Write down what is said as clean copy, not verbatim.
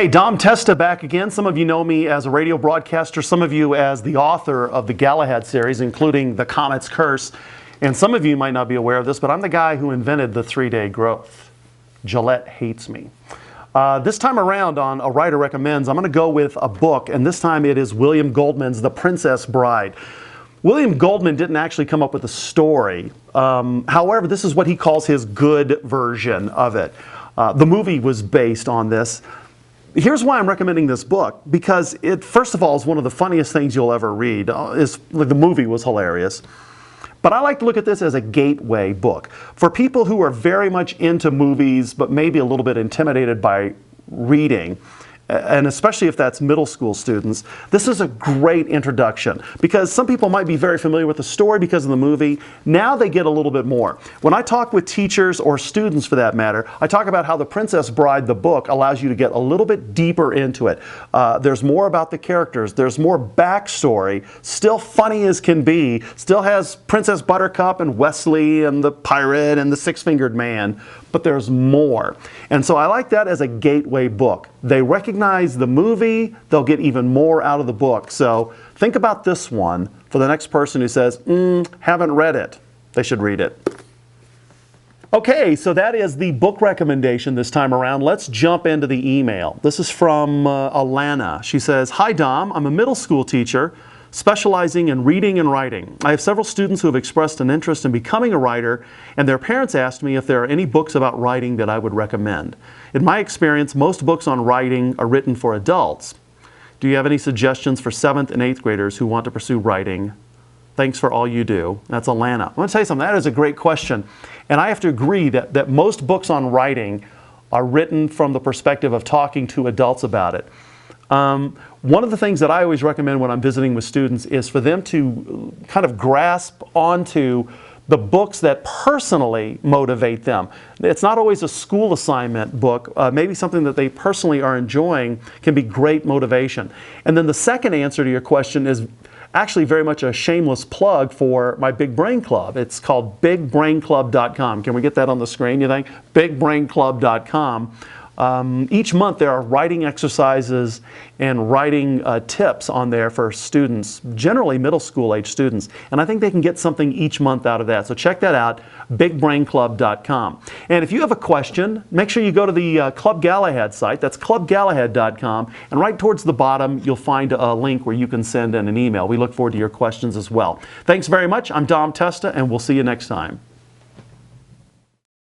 Hey, Dom Testa back again. Some of you know me as a radio broadcaster, some of you as the author of the Galahad series, including The Comet's Curse. And some of you might not be aware of this, but I'm the guy who invented the 3-day growth. Gillette hates me. This time around on A Writer Recommends, I'm going to go with a book, and this time it is William Goldman's The Princess Bride. William Goldman didn't actually come up with a story. However, this is what he calls his good version of it. The movie was based on this. Here's why I'm recommending this book, because it, first of all, is one of the funniest things you'll ever read. The movie was hilarious. But I like to look at this as a gateway book. For people who are very much into movies, but maybe a little bit intimidated by reading, and especially if that's middle school students, this is a great introduction, because some people might be very familiar with the story because of the movie. Now they get a little bit more. When I talk with teachers or students for that matter, I talk about how The Princess Bride, the book, allows you to get a little bit deeper into it. There's more about the characters. There's more backstory. Still funny as can be. Still has Princess Buttercup and Wesley and the pirate and the six-fingered man. But there's more. And so I like that as a gateway book. They recognize the movie, they'll get even more out of the book. So think about this one for the next person who says, haven't read it. They should read it. Okay, so that is the book recommendation this time around. Let's jump into the email. This is from Alana. She says, "Hi Dom, I'm a middle school teacher specializing in reading and writing. I have several students who have expressed an interest in becoming a writer, and their parents asked me if there are any books about writing that I would recommend. In my experience, most books on writing are written for adults. Do you have any suggestions for 7th and 8th graders who want to pursue writing? Thanks for all you do." That's Alana. I want to tell you something, that is a great question. And I have to agree that most books on writing are written from the perspective of talking to adults about it. One of the things that I always recommend when I'm visiting with students is for them to kind of grasp onto the books that personally motivate them. It's not always a school assignment book. Maybe something that they personally are enjoying can be great motivation. And then the second answer to your question is actually very much a shameless plug for my Big Brain Club. It's called BigBrainClub.com. Can we get that on the screen, you think? BigBrainClub.com. Each month there are writing exercises and writing tips on there for students, generally middle school age students. And I think they can get something each month out of that. So check that out, BigBrainClub.com. And if you have a question, make sure you go to the Club Galahad site. That's ClubGalahad.com. And right towards the bottom, you'll find a link where you can send in an email. We look forward to your questions as well. Thanks very much. I'm Dom Testa, and we'll see you next time.